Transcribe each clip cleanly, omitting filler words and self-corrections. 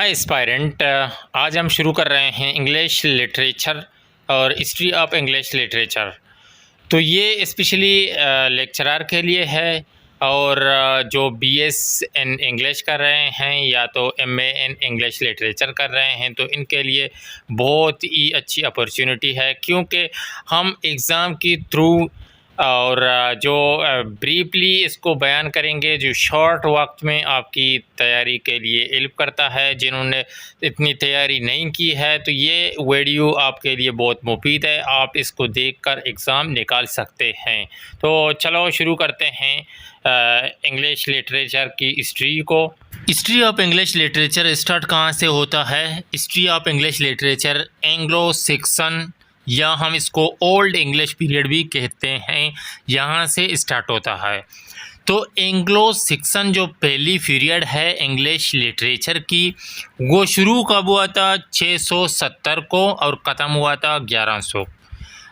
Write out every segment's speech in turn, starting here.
हाय aspirant. आज हम शुरू कर रहे हैं इंग्लिश लिटरेचर और हिस्ट्री ऑफ इंग्लिश लिटरेचर। तो ये स्पेशली लेक्चरर के लिए है और जो बीएस इन इंग्लिश कर रहे हैं या तो एमए इन इंग्लिश लिटरेचर कर रहे हैं तो इनके लिए बहुत ही अच्छी अपॉर्चुनिटी है, क्योंकि हम एग्ज़ाम के थ्रू और जो ब्रीफली इसको बयान करेंगे जो शॉर्ट वक्त में आपकी तैयारी के लिए हेल्प करता है। जिन्होंने इतनी तैयारी नहीं की है तो ये वीडियो आपके लिए बहुत मुफीद है, आप इसको देखकर एग्ज़ाम निकाल सकते हैं। तो चलो शुरू करते हैं इंग्लिश लिटरेचर की हिस्ट्री को। History of English literature start कहाँ से होता है? History of English literature Anglo Saxon या हम इसको ओल्ड इंग्लिश पीरियड भी कहते हैं, यहाँ से स्टार्ट होता है। तो एंग्लो सिक्सन जो पहली पीरियड है इंग्लिश लिटरेचर की, वो शुरू कब हुआ था? 670 को और ख़त्म हुआ था 1100।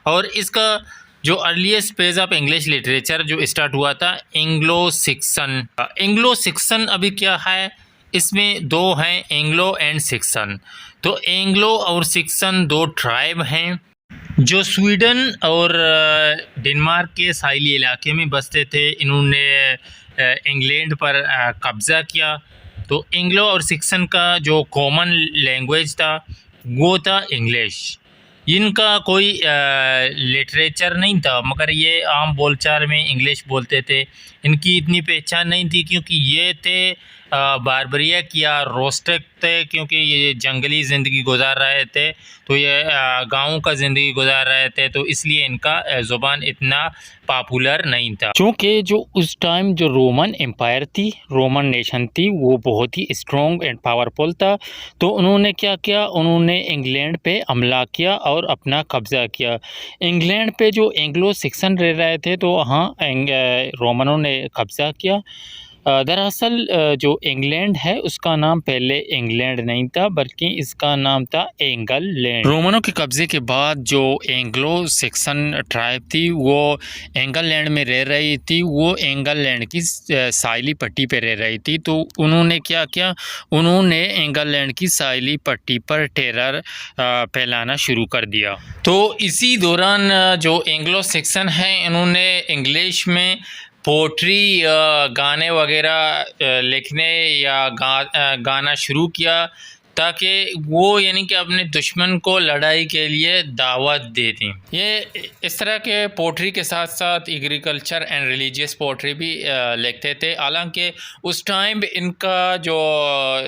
और इसका जो earliest page of English literature जो स्टार्ट हुआ था एंग्लो सिक्सन। एंग्लो सिक्सन अभी क्या है, इसमें दो हैं, एंग्लो एंड सिक्सन। तो एंग्लो और सिक्सन दो ट्राइब हैं जो स्वीडन और डेनमार्क के साहिली इलाके में बसते थे। इन्होंने इंग्लैंड पर कब्ज़ा किया। तो एंग्लो और सिक्सन का जो कॉमन लैंग्वेज था वो था इंग्लिश। इनका कोई लिटरेचर नहीं था, मगर ये आम बोलचाल में इंग्लिश बोलते थे। इनकी इतनी पहचान नहीं थी क्योंकि ये थे बारबरिया या रोस्टेक थे, क्योंकि ये जंगली ज़िंदगी गुजार रहे थे, तो ये गाँव का ज़िंदगी गुजार रहे थे, तो इसलिए इनका ज़ुबान इतना पॉपुलर नहीं था। क्योंकि जो उस टाइम जो रोमन एम्पायर थी, रोमन नेशन थी, वो बहुत ही स्ट्रॉन्ग एंड पावरफुल था। तो उन्होंने क्या किया, उन्होंने इंग्लैंड पे हमला किया और अपना कब्ज़ा किया। इंग्लैंड पे जो एंग्लो सिक्सन रह रहे थे तो वहाँ रोमनों ने कब्ज़ा किया। दरअसल जो इंग्लैंड है उसका नाम पहले इंग्लैंड नहीं था, बल्कि इसका नाम था एंगललैंड। रोमनों के कब्ज़े के बाद जो एंग्लो सिक्सन ट्राइब थी वो एंगललैंड में रह रही थी। वो एंगललैंड की साहिली पट्टी पर रह रही थी। तो उन्होंने क्या किया, उन्होंने एंगललैंड की साहिली पट्टी पर टेरर फैलाना शुरू कर दिया। तो इसी दौरान जो एंग्लो सिक्सन है इन्होंने इंग्लिश में पोट्री गाने वगैरह लिखने या गाना शुरू किया, ताकि वो यानी कि अपने दुश्मन को लड़ाई के लिए दावत दे दें। ये इस तरह के पोट्री के साथ साथ एग्रीकल्चर एंड रिलीजियस पोट्री भी लिखते थे। हालांकि उस टाइम इनका जो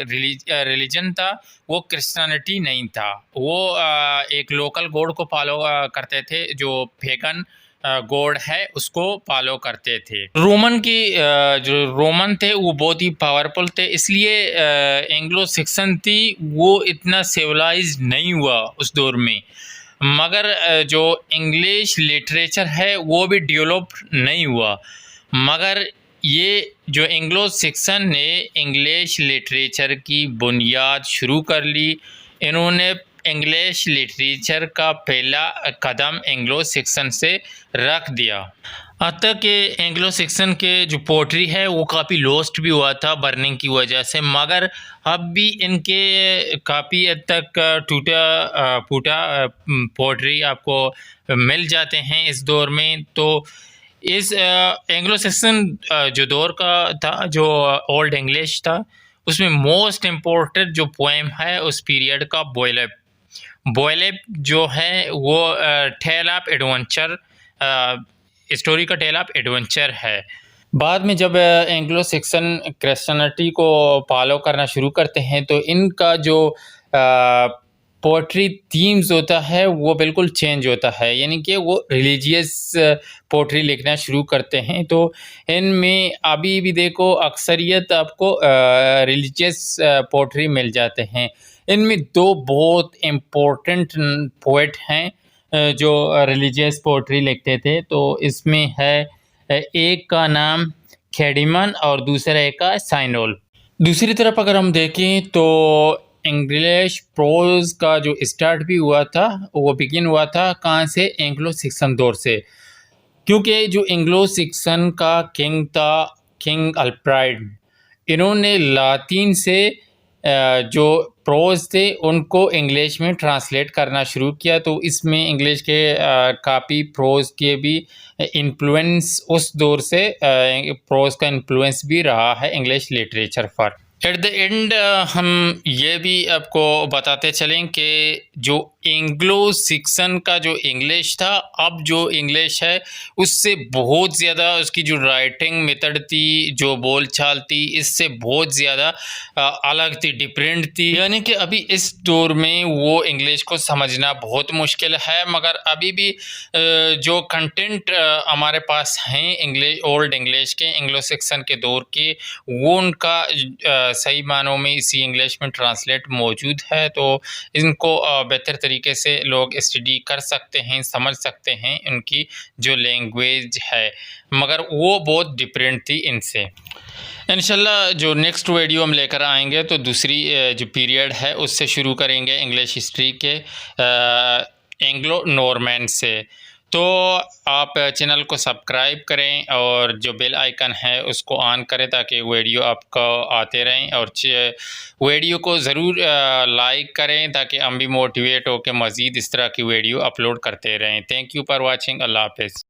रिलीजन था वो क्रिश्चियनिटी नहीं था, वो एक लोकल गॉड को फॉलो करते थे, जो पेगन गॉड है उसको फॉलो करते थे। रोमन की जो रोमन थे वो बहुत ही पावरफुल थे, इसलिए एंग्लो सिक्सन थी वो इतना सिविलाइज्ड नहीं हुआ उस दौर में। मगर जो इंग्लिश लिटरेचर है वो भी डेवलप नहीं हुआ। मगर ये जो एंग्लो सिक्सन ने इंग्लिश लिटरेचर की बुनियाद शुरू कर ली। इन्होंने इंग्लिश लिटरेचर का पहला कदम एंग्लो सिक्सन से रख दिया। अतः के एंग्लो सिक्सन के जो पोट्री है वो काफ़ी लॉस्ट भी हुआ था बर्निंग की वजह से, मगर अब भी इनके काफ़ी हद तक टूटा फूटा पोट्री आपको मिल जाते हैं इस दौर में। तो इस एंग्लो सिक्सन जो दौर का था, जो ओल्ड इंग्लिश था, उसमें मोस्ट इम्पोर्टेंट जो पोएम है उस पीरियड का बॉयलेप। बॉयलेप जो है वो टेल ऑफ एडवेंचर, स्टोरी का टेल ऑफ एडवेंचर है। बाद में जब एंग्लो सिक्सन क्रिश्चियनिटी को फॉलो करना शुरू करते हैं तो इनका जो पोट्री थीम्स होता है वो बिल्कुल चेंज होता है, यानी कि वो रिलीजियस पोट्री लिखना शुरू करते हैं। तो इनमें अभी भी देखो अक्सरियत आपको रिलीजियस पोट्री मिल जाते हैं। इनमें दो बहुत इम्पोर्टेंट पोएट हैं जो रिलीजियस पोट्री लिखते थे। तो इसमें है एक का नाम खेडिमन और दूसरे का साइनोल। दूसरी तरफ अगर हम देखें तो इंग्लिश प्रोज का जो स्टार्ट भी हुआ था वो बिगिन हुआ था कहाँ से? एंग्लो सिक्सन दौर से, क्योंकि जो एंग्लो सिक्सन का किंग था, किंग अल्फ्रेड, इन्होंने लातीन से जो प्रोज थे उनको इंग्लिश में ट्रांसलेट करना शुरू किया। तो इसमें इंग्लिश के काफ़ी प्रोज के भी इन्फ्लुएंस, उस दौर से प्रोज का इन्फ्लुएंस भी रहा है इंग्लिश लिटरेचर पर। एट द एंड हम ये भी आपको बताते चलें कि जो एंग्लो सिक्सन का जो इंग्लिश था, अब जो इंग्लिश है उससे बहुत ज़्यादा उसकी जो राइटिंग मेथड थी, जो बोलचाल थी, इससे बहुत ज़्यादा अलग थी, डिफरेंट थी। यानी कि अभी इस दौर में वो इंग्लिश को समझना बहुत मुश्किल है, मगर अभी भी जो कंटेंट हमारे पास हैं इंग्लिश, ओल्ड इंग्लिश के, एंग्लो सिक्सन के दौर के, वो उनका सही मानों में इसी इंग्लिश में ट्रांसलेट मौजूद है। तो इनको बेहतर तरीके से लोग स्टडी कर सकते हैं, समझ सकते हैं उनकी जो लैंग्वेज है, मगर वो बहुत डिफरेंट थी इनसे। इंशाल्लाह जो नेक्स्ट वीडियो हम लेकर आएंगे तो दूसरी जो पीरियड है उससे शुरू करेंगे, इंग्लिश हिस्ट्री के एंग्लो नॉर्मैन से। तो आप चैनल को सब्सक्राइब करें और जो बेल आइकन है उसको ऑन करें ताकि वीडियो आपको आते रहें, और वीडियो को ज़रूर लाइक करें ताकि हम भी मोटिवेट होकर मज़ीद इस तरह की वीडियो अपलोड करते रहें। Thank you for watching. अल्लाह हाफ़िज़।